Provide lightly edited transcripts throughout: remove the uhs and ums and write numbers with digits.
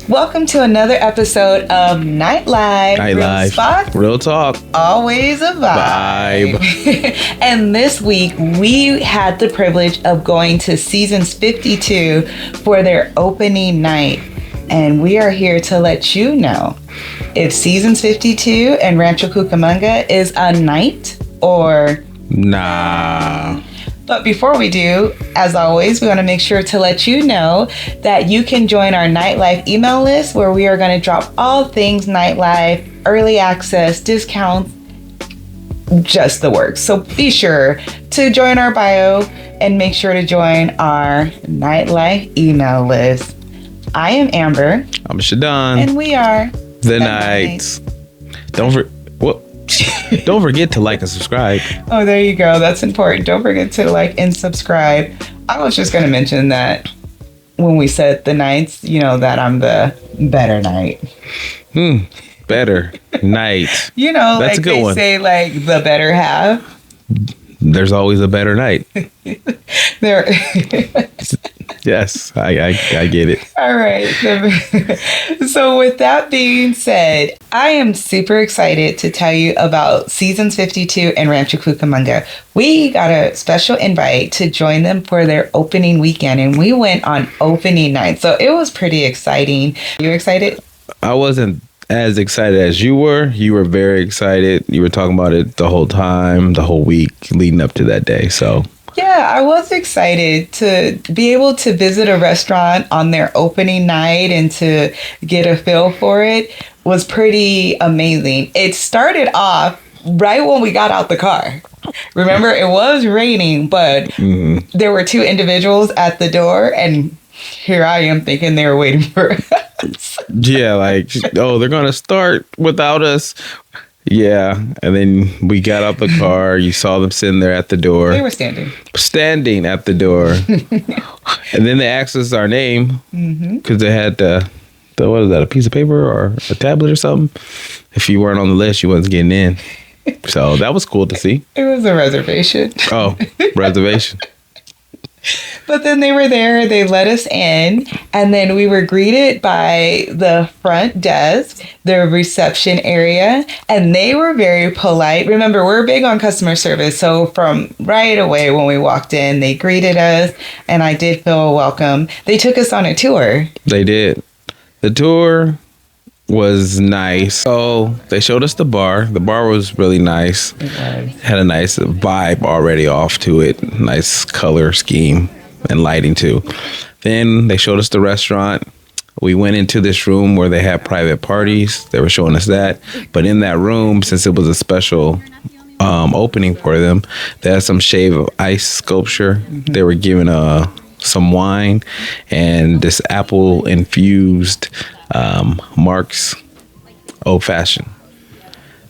Welcome to another episode of Nightlife. Nightlife. Spot, real talk. Always a vibe. And this week, we had the privilege of going to Seasons 52 for their opening night. And we are here to let you know if Seasons 52 and Rancho Cucamonga is a night or... Nah. But before we do, as always, we want to make sure to let you know that you can join our Nightlife email list where we are going to drop all things Nightlife, early access, discounts, just the works. So be sure to join our bio and make sure to join our Nightlife email list. I am Amber. I'm Shadon. And we are The Nights. Don't forget to like and subscribe. Oh, there you go. That's important. Don't forget to like and subscribe. I was just going to mention that when we said the nights, you know, that I'm the better night. Better night. You know, that's like a good they one. say, like the better half. There's always a better night. There. Yes, I get it. All right. So with that being said, I am super excited to tell you about Seasons 52 and Rancho Cucamonga. We got a special invite to join them for their opening weekend, and we went on opening night. So it was pretty exciting. You excited? I wasn't as excited as you were. You were very excited. You were talking about it the whole time, the whole week leading up to that day. So yeah, I was excited to be able to visit a restaurant on their opening night and to get a feel for it was pretty amazing. It started off right when we got out the car. Remember, it was raining, but there were two individuals at the door, and here I am thinking they were waiting for us. yeah, like, oh, they're going to start without us. Yeah, and then we got out the car. You saw them sitting there at the door. They were standing at the door. And then they asked us our name because they had the what is that, a piece of paper or a tablet or something? If you weren't on the list, you wasn't getting in. So that was cool to see. It was a reservation. Oh, reservation. But then they were there, they let us in, and then we were greeted by the front desk, the reception area, and they were very polite. Remember, we're big on customer service, so from right away when we walked in, they greeted us, and I did feel welcome. They took us on a tour. They did. The tour was nice. So they showed us the bar. The bar was really nice. It was. Had a nice vibe already off to it. Nice color scheme and lighting too. Then they showed us the restaurant. We went into this room where they had private parties. They were showing us that. But in that room, since it was a special opening for them, they had some shave of ice sculpture. They were giving some wine and this apple infused Mark's old fashioned.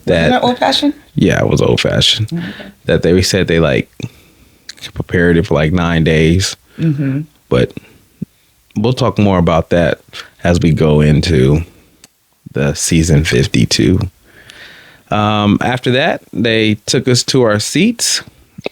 That old fashioned? Yeah, it was old fashioned. Okay. That they said they like prepared it for like 9 days. But we'll talk more about that as we go into the season 52. After that, they took us to our seats.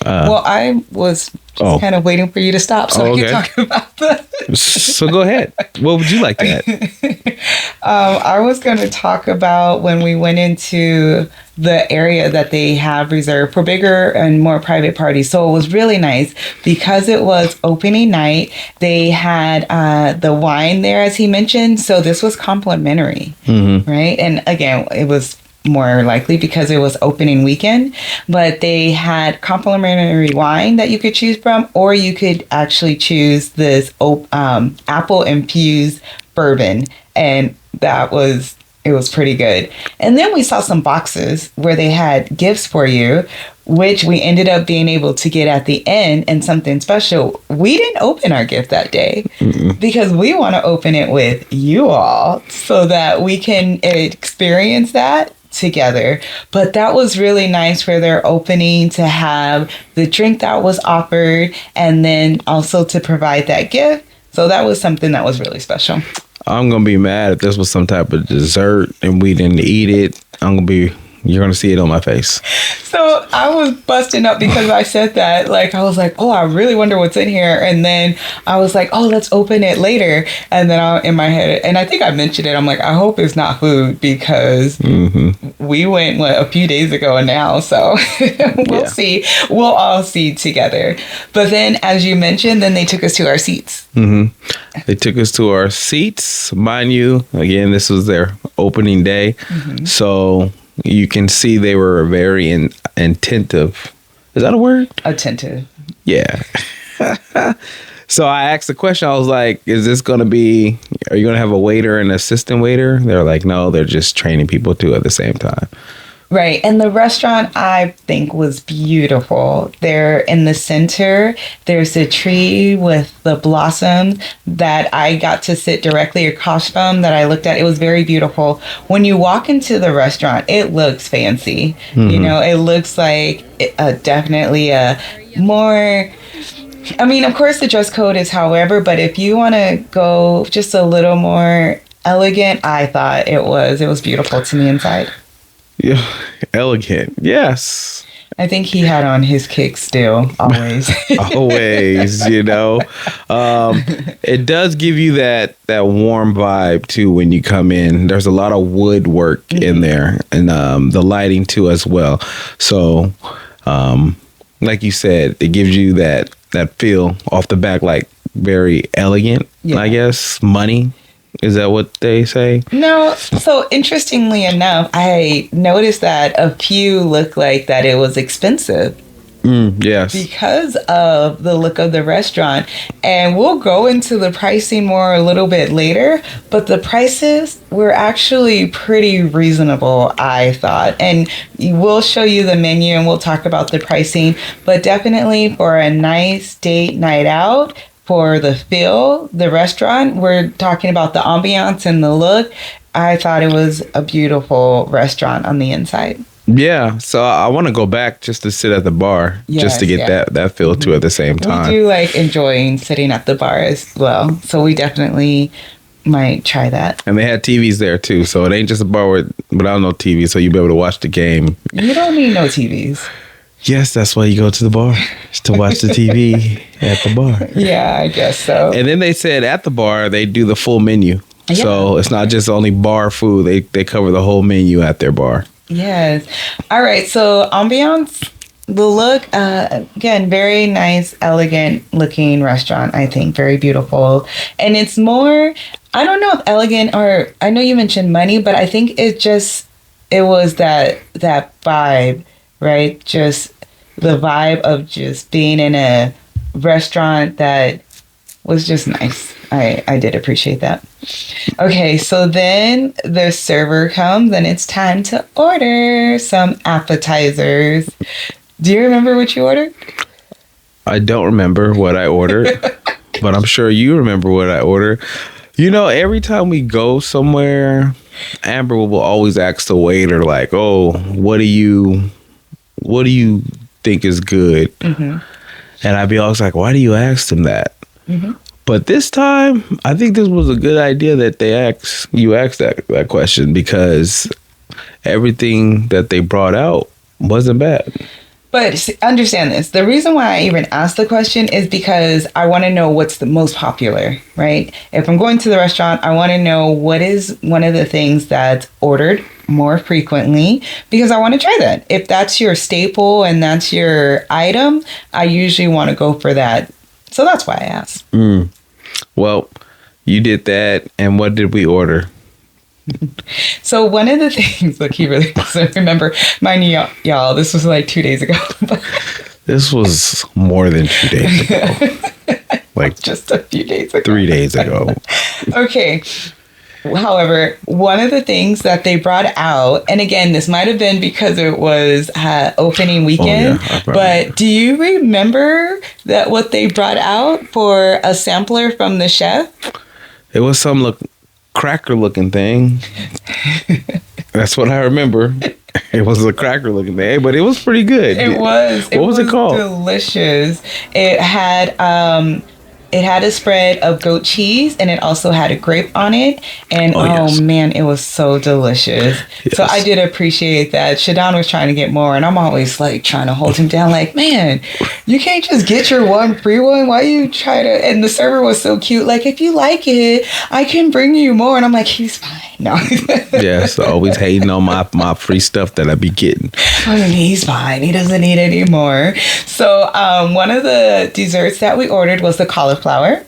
Well, I was just kind of waiting for you to stop so I could talk about that. So go ahead. What would you like to add? I was going to talk about when we went into the area that they have reserved for bigger and more private parties. So it was really nice because it was opening night. They had the wine there, as he mentioned. So this was complimentary, right? And again, it was more likely because it was opening weekend, but they had complimentary wine that you could choose from, or you could actually choose this apple infused bourbon, and it was pretty good. And then we saw some boxes where they had gifts for you, which we ended up being able to get at the end, and something special. We didn't open our gift that day because we want to open it with you all so that we can experience that together. But that was really nice for their opening to have the drink that was offered and then also to provide that gift. So that was something that was really special. I'm going to be mad if this was some type of dessert and we didn't eat it. I'm going to be You're going to see it on my face. So I was busting up because I said that. Like, I was like, oh, I really wonder what's in here. And then I was like, oh, let's open it later. And then in my head, and I think I mentioned it, I'm like, I hope it's not food because we went a few days ago now. So we'll see. We'll all see together. But then, as you mentioned, then they took us to our seats. They took us to our seats. Mind you, again, this was their opening day. So you can see they were very attentive. Is that a word? Attentive. Yeah. So I asked the question. I was like, is this going to be, are you going to have a waiter and assistant waiter? They're like, no, they're just training people too at the same time. Right. And the restaurant, I think, was beautiful. There in the center, there's a tree with the blossoms that I got to sit directly across from that I looked at. It was very beautiful. When you walk into the restaurant, it looks fancy. You know, it looks like definitely a more... I mean, of course, the dress code is however, but if you want to go just a little more elegant, I thought it was beautiful to me inside. Yeah, elegant. Yes. I think he had on his kicks still, always. Always, you know. It does give you that warm vibe, too, when you come in. There's a lot of woodwork in there and the lighting, too, as well. So, like you said, it gives you that feel off the back, like very elegant, I guess. Money. Is that what they say? No. So interestingly enough, I noticed that a few look like that it was expensive. Yes. Because of the look of the restaurant. And we'll go into the pricing more a little bit later, but the prices were actually pretty reasonable, I thought. And we'll show you the menu and we'll talk about the pricing, but definitely for a nice date night out, for the feel, the restaurant, we're talking about the ambiance and the look. I thought it was a beautiful restaurant on the inside. Yeah, so I want to go back just to sit at the bar, just to get that feel too at the same time. We do like enjoying sitting at the bar as well, so we definitely might try that. And they had TVs there too, so it ain't just a bar without no TV, so you'll be able to watch the game. You don't need no TVs. Yes, that's why you go to the bar, is to watch the TV at the bar. Yeah, I guess so. And then they said at the bar, they do the full menu. Yeah. So it's not just only bar food. They cover the whole menu at their bar. Yes. All right. So Ambiance, the look, again, very nice, elegant looking restaurant, I think. Very beautiful. And it's more, I don't know if elegant or, I know you mentioned money, but I think it was that vibe, right? Just the vibe of just being in a restaurant that was just nice. I did appreciate that. Okay, so then the server comes and it's time to order some appetizers. Do you remember what you ordered? I don't remember what I ordered, but I'm sure you remember what I ordered. You know, every time we go somewhere, Amber will always ask the waiter, like, oh, what do you think is good? Mm-hmm. And I'd be always like, why do you ask them that? Mm-hmm. But this time, I think this was a good idea that you asked that question, because everything that they brought out wasn't bad. But understand this. The reason why I even asked the question is because I want to know what's the most popular, right? If I'm going to the restaurant, I want to know what is one of the things that's ordered more frequently, because I want to try that. If that's your staple and that's your item, I usually want to go for that. So that's why I asked. Well, you did that. And what did we order? So one of the things, look, he really doesn't remember. Mind you, y'all, this was like 2 days ago. This was more than 2 days ago. Like just a few days ago. 3 days ago. Okay. However, one of the things that they brought out, and again, this might have been because it was opening weekend, but do you remember that what they brought out for a sampler from the chef? It was some cracker looking thing. That's what I remember. It was a cracker looking thing, but it was pretty good. It was. What was it called? Delicious. It had It had a spread of goat cheese, and it also had a grape on it. And yes. man, it was so delicious. Yes. So I did appreciate that. Shadon was trying to get more, and I'm always like trying to hold him down, like, man, you can't just get your one free one. Why you try to? And the server was so cute. Like, if you like it, I can bring you more. And I'm like, he's fine. No. Yes, always hating on my free stuff that I be getting. I mean, he's fine. He doesn't need any more. So one of the desserts that we ordered was the cauliflower.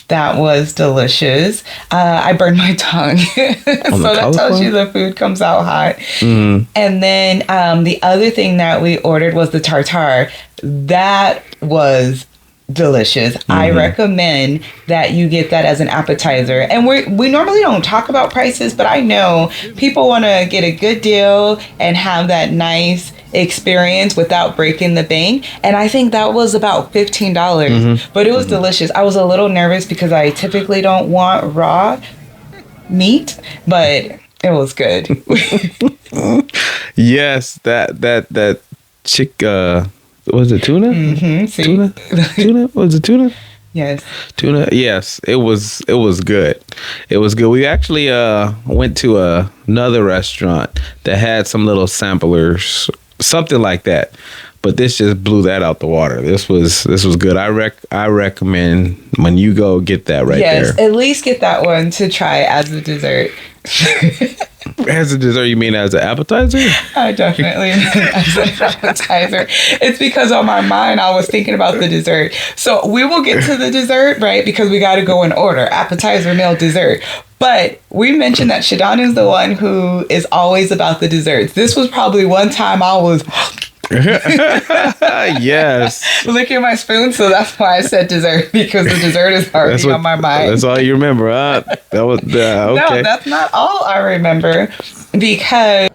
That was delicious. I burned my tongue. So that tells you the food comes out hot. Mm. And then the other thing that we ordered was the tartare. That was delicious. Mm-hmm. I recommend that you get that as an appetizer. And we normally don't talk about prices, but I know people want to get a good deal and have that nice experience without breaking the bank. And I think that was about $15, mm-hmm. but it was delicious. I was a little nervous because I typically don't want raw meat, but it was good. Yes, that chick, was it tuna? Mm-hmm. Tuna? Was it tuna? Yes. Tuna? Yes. It was good. It was good. We actually went to another restaurant that had some little samplers, something like that. But this just blew that out the water. This was good. I recommend when you go, get that right there. Yes, at least get that one to try as a dessert. As a dessert, you mean as an appetizer? I definitely as an appetizer. It's because on my mind, I was thinking about the dessert. So we will get to the dessert, right? Because we got to go in order. Appetizer, meal, dessert. But we mentioned that Shadon is the one who is always about the desserts. This was probably one time I was... Yes. licking my spoon, so that's why I said dessert, because the dessert is already on my mind. That's all you remember, huh? That was okay. No, that's not all I remember, because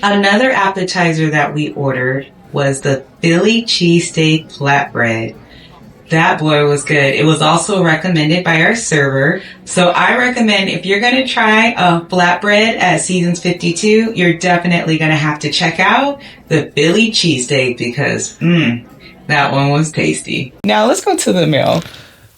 another appetizer that we ordered was the Philly cheesesteak flatbread. That boy was good. It was also recommended by our server. So I recommend if you're going to try a flatbread at Seasons 52, you're definitely going to have to check out the Philly cheesesteak because that one was tasty. Now let's go to the meal.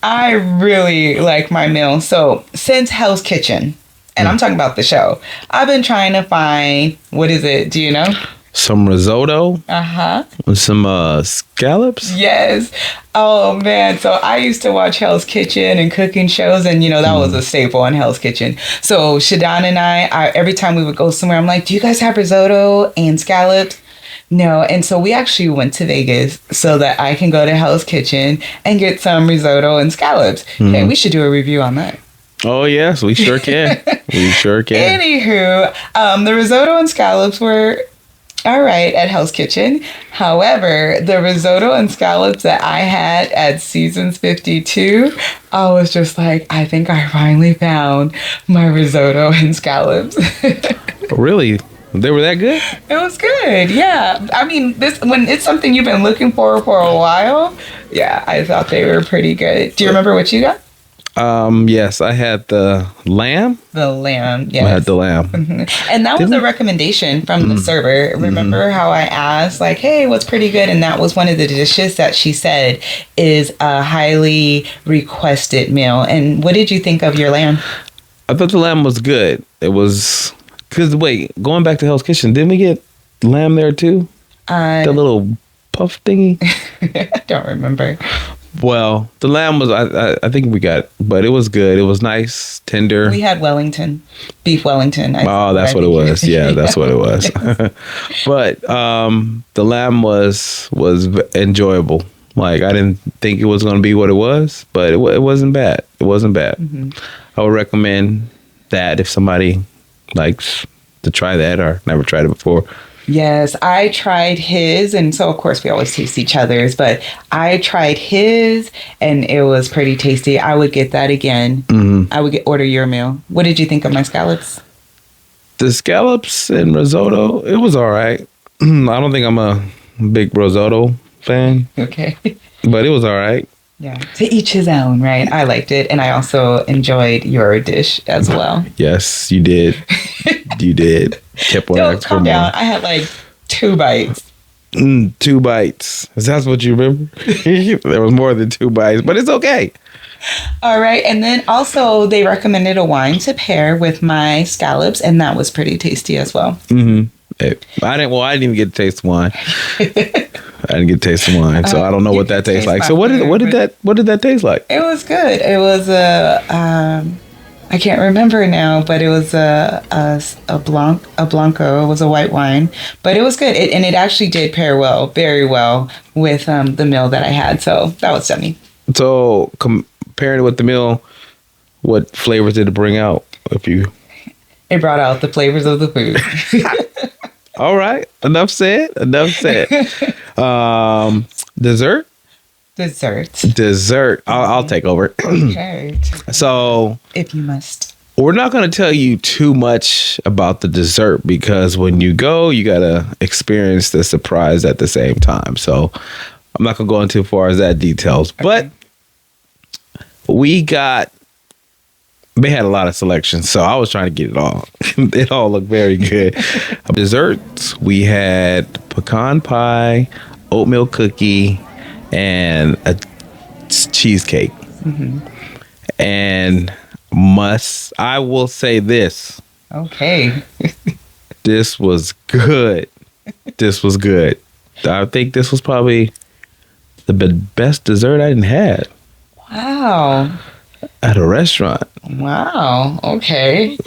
I really like my meal. So since Hell's Kitchen, and I'm talking about the show, I've been trying to find, what is it? Do you know? Some risotto. Uh-huh. With some scallops. Yes. Oh, man. So I used to watch Hell's Kitchen and cooking shows, and, that was a staple on Hell's Kitchen. So Shadon and I, every time we would go somewhere, I'm like, do you guys have risotto and scallops? No. And so we actually went to Vegas so that I can go to Hell's Kitchen and get some risotto and scallops. Mm-hmm. Hey, we should do a review on that. Oh, yes. We sure can. We sure can. Anywho, the risotto and scallops were... all right, at Hell's Kitchen. However, the risotto and scallops that I had at Seasons 52, I was just like, I think I finally found my risotto and scallops. Really? They were that good? It was good, yeah. I mean, when it's something you've been looking for a while, yeah, I thought they were pretty good. Do you remember what you got? Yes, I had the lamb. The lamb, yes. I had the lamb. Mm-hmm. And that was a recommendation from the server. Remember how I asked, like, hey, what's pretty good? And that was one of the dishes that she said is a highly requested meal. And what did you think of your lamb? I thought the lamb was good. It was... because, wait, going back to Hell's Kitchen, didn't we get lamb there, too? The little puff thingy? I don't remember. Well, the lamb was, I think we got, but it was good. It was nice, tender. We had Wellington, beef Wellington. That's what it was. Yeah, that's what it was. But the lamb was enjoyable. Like, I didn't think it was going to be what it was, but it wasn't bad. It wasn't bad. Mm-hmm. I would recommend that if somebody likes to try that or never tried it before. Yes, I tried his, and so of course we always taste each other's, but I tried his and it was pretty tasty. I would get that again. Mm-hmm. I would order your meal. What did you think of my scallops? The scallops and risotto, it was all right. I don't think I'm a big risotto fan. Okay. But it was all right. Yeah, to each his own, right? I liked it, and I also enjoyed your dish as well. Yes, you did. You did. Kept on asking for more. Calm down. I had like 2 bites. 2 bites. Is that what you remember? There was more than 2 bites, but it's okay. All right. And then also they recommended a wine to pair with my scallops, and that was pretty tasty as well. Mm-hmm. I didn't even get to taste the wine. I didn't get to taste the wine, so I don't know what that tastes like. So what did that taste like? It was good. It was I can't remember now, but it was a Blanco. It was a white wine, but it was good. And it actually did pair very well with the meal that I had. So that was yummy. So comparing it with the meal, what flavors did it bring out? It brought out the flavors of the food. All right. Enough said. Dessert? Dessert. I'll take over. Okay. So, if you must. We're not going to tell you too much about the dessert because when you go, you got to experience the surprise at the same time. So, I'm not going to go into far as that details. Okay. But they had a lot of selections, so I was trying to get it all. It all looked very good. Desserts, we had pecan pie, oatmeal cookie, and a cheesecake. Mm-hmm. And I will say this. Okay. This was good. I think this was probably the best dessert I had. Wow. At a restaurant. Wow. Okay. It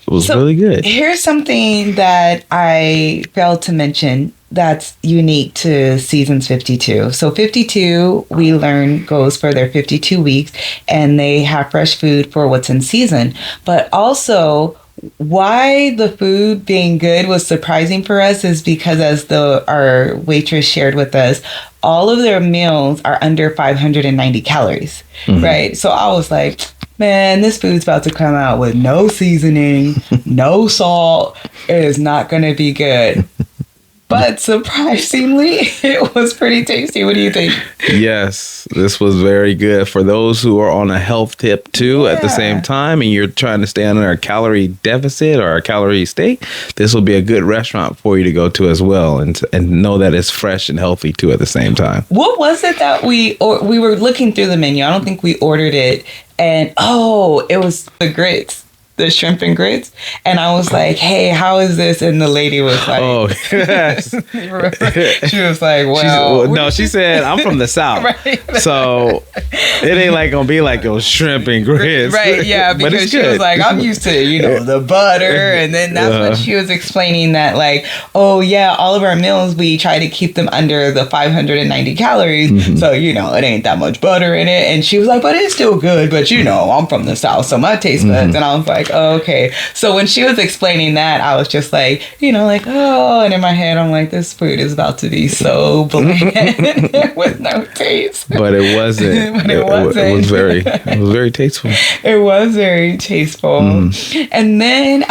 was really good. Here's something that I failed to mention that's unique to Seasons 52. So 52, we learn, goes for their 52 weeks, and they have fresh food for what's in season. But also, why the food being good was surprising for us is because, as our waitress shared with us, all of their meals are under 590 calories, mm-hmm. right? So I was like, man, this food's about to come out with no seasoning, no salt. It is not going to be good. But surprisingly, it was pretty tasty. What do you think? Yes, this was very good for those who are on a health tip too at the same time, and you're trying to stay under a calorie deficit or a calorie state. This will be a good restaurant for you to go to as well, and know that it's fresh and healthy too at the same time. What was it that we were looking through the menu? I don't think we ordered it, and it was the grits. The shrimp and grits, and I was like, "Hey, how is this?" And the lady was like, "Oh, yes." She was like, "Well, no." She said, "I'm from the South, right. So it ain't like gonna be like those shrimp and grits, right?" Yeah, because she was like, "I'm used to the butter," and then that's what she was explaining that like, "Oh yeah, all of our meals we try to keep them under the 590 calories, mm-hmm. so it ain't that much butter in it." And she was like, "But it's still good, but I'm from the South, so my taste buds," mm-hmm. and I was like, oh, okay. So when she was explaining that, I was just like, and in my head, I'm like, this food is about to be so bland with no taste. But it wasn't. It was very tasteful. It was very tasteful. Mm. And then,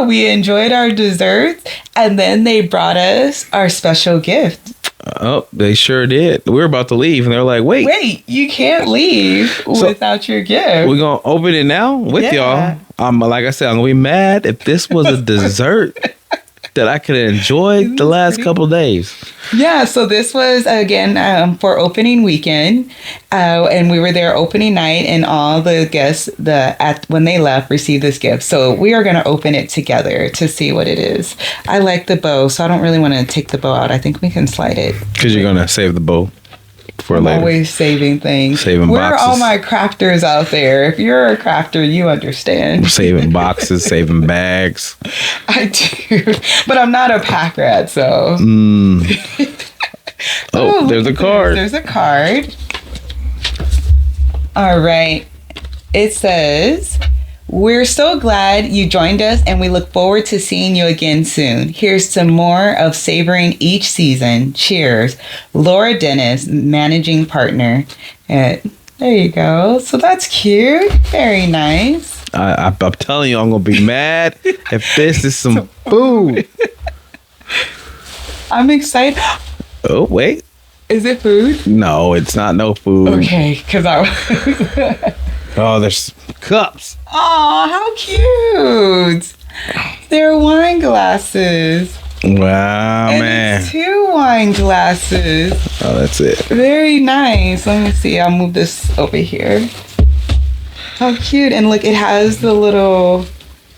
we enjoyed our desserts, and then they brought us our special gift. Oh, they sure did. We were about to leave, and they're like, wait, you can't leave without your gift. We're going to open it now with y'all. Like I said, I'm going to be mad if this was a dessert that I could enjoy the last couple of days. Yeah, so this was, again, for opening weekend, and we were there opening night, and all the guests, when they left, received this gift. So we are going to open it together to see what it is. I like the bow, so I don't really want to take the bow out. I think we can slide it. Because you're going to save the bow for later. Always saving things. Saving boxes. Where are all my crafters out there? If you're a crafter, you understand. Saving boxes, saving bags. I do, but I'm not a pack rat, so. There's a card. There's a card. All right. It says, "We're so glad you joined us, and we look forward to seeing you again soon. Here's to more of savoring each season. Cheers. Laura Dennis, managing partner." There you go. So that's cute. Very nice. I'm telling you, I'm going to be mad if this is some food. I'm excited. Oh, wait. Is it food? No, it's not no food. Okay, because Oh, there's cups. Oh, how cute. They're wine glasses. Wow, And man. it's 2 wine glasses. Oh, that's it. Very nice. Let me see. I'll move this over here. How cute. And look, it has the little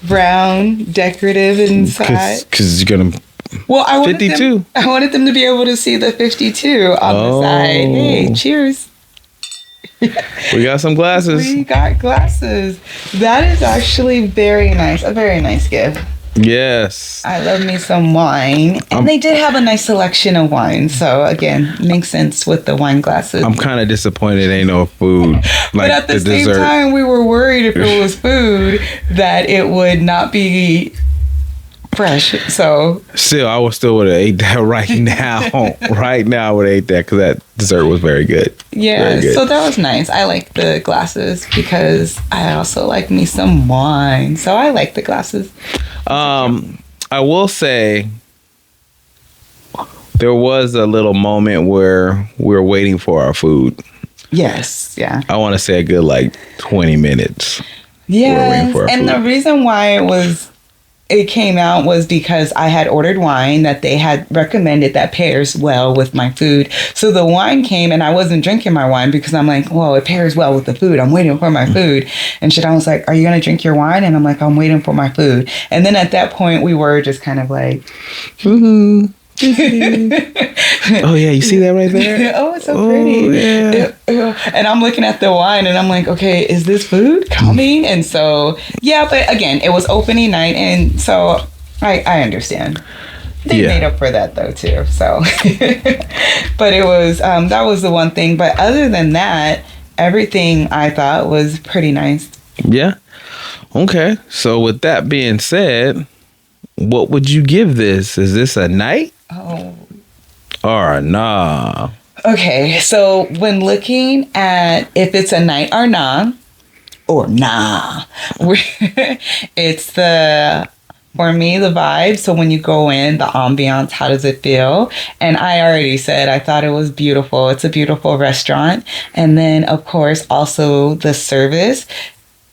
brown decorative inside. Because you're going to... Well, I 52. wanted them to be able to see the 52 on the side. Hey, cheers. We got some glasses. We got glasses. That is actually very nice. A very nice gift. Yes. I love me some wine. And they did have a nice selection of wine. So, again, makes sense with the wine glasses. I'm kind of disappointed ain't no food. Like but at the same dessert. time, we were worried if it was food that it would not be fresh. So still, I would have ate that right now. Right now, I would have ate that because that dessert was very good. Yeah, very good. So that was nice. I like the glasses because I also like me some wine. So I like the glasses. I will say there was a little moment where we were waiting for our food. Yes, yeah. I want to say a good 20 minutes. Yes, and the reason why it came out was because I had ordered wine that they had recommended that pairs well with my food. So the wine came and I wasn't drinking my wine because I'm like, well, it pairs well with the food. I'm waiting for my food. And Shadon was like, are you going to drink your wine? And I'm like, I'm waiting for my food. And then at that point we were just kind of like, oh yeah, you see that right there? Oh, it's so pretty. Yeah. And I'm looking at the wine and I'm like, okay, is this food coming? And so, yeah, but again, it was opening night. And so I understand. They made up for that though, too. So, but it was, that was the one thing. But other than that, everything I thought was pretty nice. Yeah. Okay. So with that being said, what would you give this? Is this a night? Oh. Or nah? Okay, so when looking at if it's a night or nah, it's for me, the vibe. So when you go in, the ambiance, how does it feel? And I already said I thought it was beautiful. It's a beautiful restaurant. And then, of course, also the service.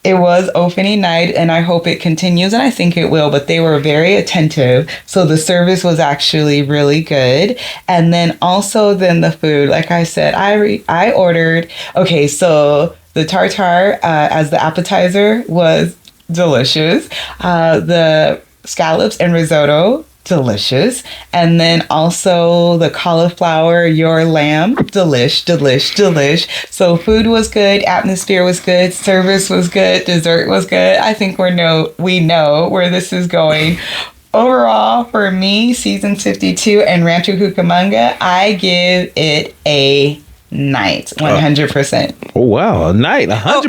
It was opening night and I hope it continues and I think it will, but they were very attentive. So the service was actually really good. And then also the food, like I said, I ordered, okay, so the tartare as the appetizer was delicious. The scallops and risotto, delicious. And then also the cauliflower, your lamb, delish. So food was good, atmosphere was good, service was good, dessert was good. I think we know where this is going. Overall, for me, season 52 and Rancho Cucamonga, I give it a night, 100%. Oh wow, a night, 100%. Oh,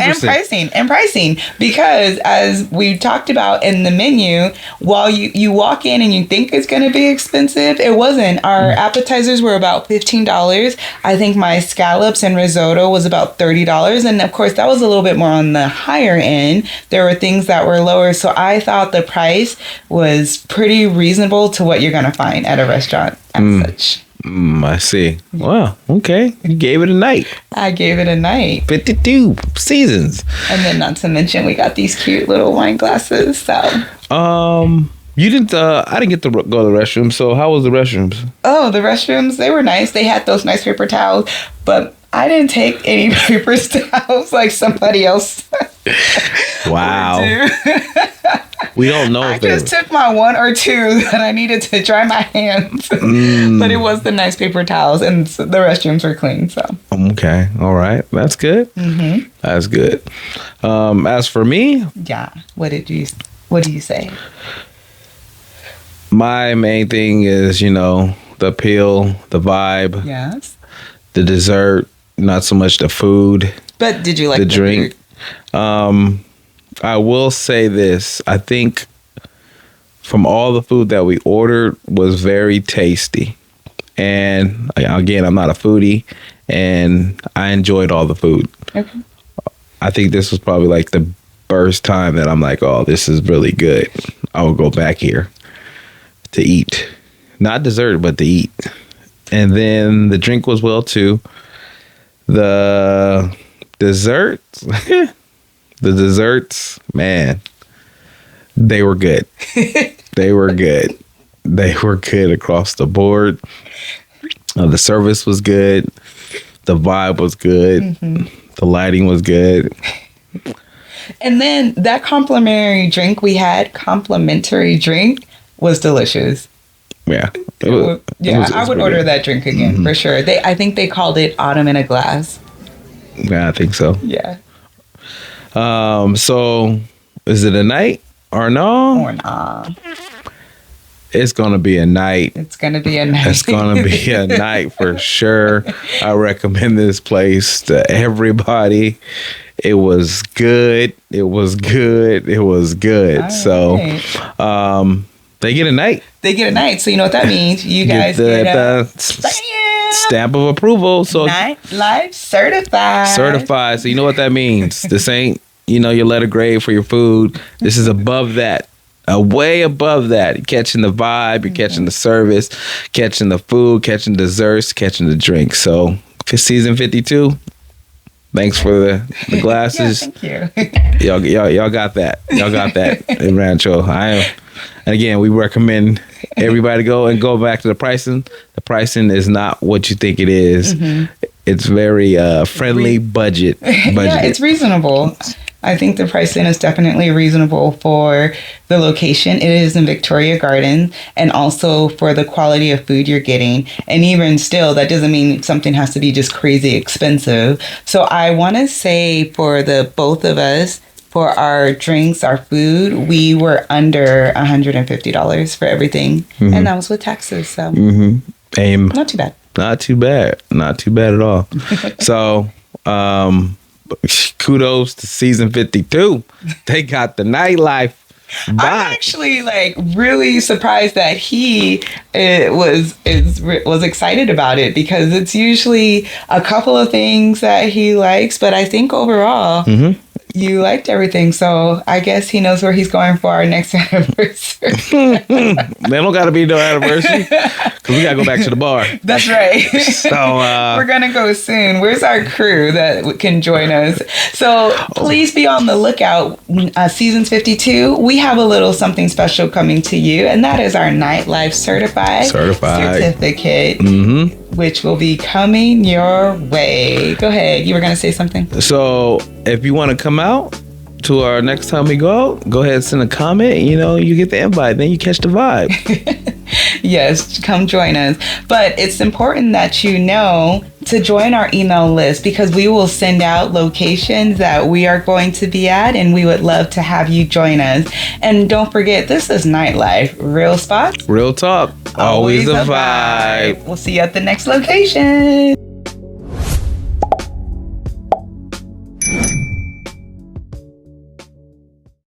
and pricing, because as we talked about in the menu, while you walk in and you think it's going to be expensive, it wasn't. Our appetizers were about $15. I think my scallops and risotto was about $30, and of course that was a little bit more on the higher end. There were things that were lower, so I thought the price was pretty reasonable to what you're going to find at a restaurant as such. I see. Wow. Okay. You gave it a night. I gave it a night. 52 seasons. And then not to mention we got these cute little wine glasses. So you didn't I didn't get to go to the restroom, so how was the restrooms? Oh, the restrooms, they were nice. They had those nice paper towels, but I didn't take any paper towels like somebody else. Wow. We don't know. I just took my one or two that I needed to dry my hands. But it was the nice paper towels and the restrooms were clean. So okay. All right. That's good. Mm-hmm. That's good. As for me. Yeah. What do you say? My main thing is, the appeal, the vibe. Yes. The dessert, not so much the food. But did you like the drink? I will say this. I think from all the food that we ordered was very tasty. And again, I'm not a foodie and I enjoyed all the food. Okay. I think this was probably like the first time that I'm like, oh, this is really good. I will go back here to eat. Not dessert, but to eat. And then the drink was well too. The desserts, man, they were good. They were good. They were good across the board. The service was good. The vibe was good. The lighting was good. And then that complimentary drink was delicious. Yeah. I would order that drink again for sure. I think they called it Autumn in a Glass. Yeah, I think so. Yeah. So is it a night or no? Or nah. It's gonna be a night. It's gonna be a night. It's gonna be a night for sure. I recommend this place to everybody. It was good. It was good. It was good. So they get a night. They get a night. So you know what that means. You guys get a stamp of approval. So Nightlife certified. Certified. So you know what that means. This ain't, your letter grade for your food. This is above that. Way above that. You're catching the vibe, you're catching the service, catching the food, catching desserts, catching the drinks. So for season 52, thanks for the glasses. Yeah, thank you. y'all got that. Y'all got that in Rancho. And again, we recommend everybody go back to the pricing. The pricing is not what you think it is. It's very friendly budget. Yeah, it's reasonable. I think the pricing is definitely reasonable for the location. It is in Victoria Gardens, and also for the quality of food you're getting. And even still, that doesn't mean something has to be just crazy expensive. So I want to say for the both of us, for our drinks, our food, we were under $150 for everything. And that was with taxes. So not too bad. Not too bad. Not too bad at all. So, kudos to season 52. They got the nightlife. I'm actually really surprised that he was excited about it, because it's usually a couple of things that he likes, but I think overall you liked everything. So I guess he knows where he's going for our next anniversary. They don't got to be no anniversary, because we got to go back to the bar. That's right. So we're going to go soon. Where's our crew that can join us? So please be on the lookout. Season 52, we have a little something special coming to you, and that is our Nightlife Certified certificate, which will be coming your way. Go ahead. You were going to say something? So if you want to come out to our next time we go out, go ahead and send a comment. You get the invite, then you catch the vibe. Yes, come join us. But it's important that you know to join our email list, because we will send out locations that we are going to be at, and we would love to have you join us. And don't forget, this is Nightlife. Real spots, real talk, always a vibe. We'll see you at the next location.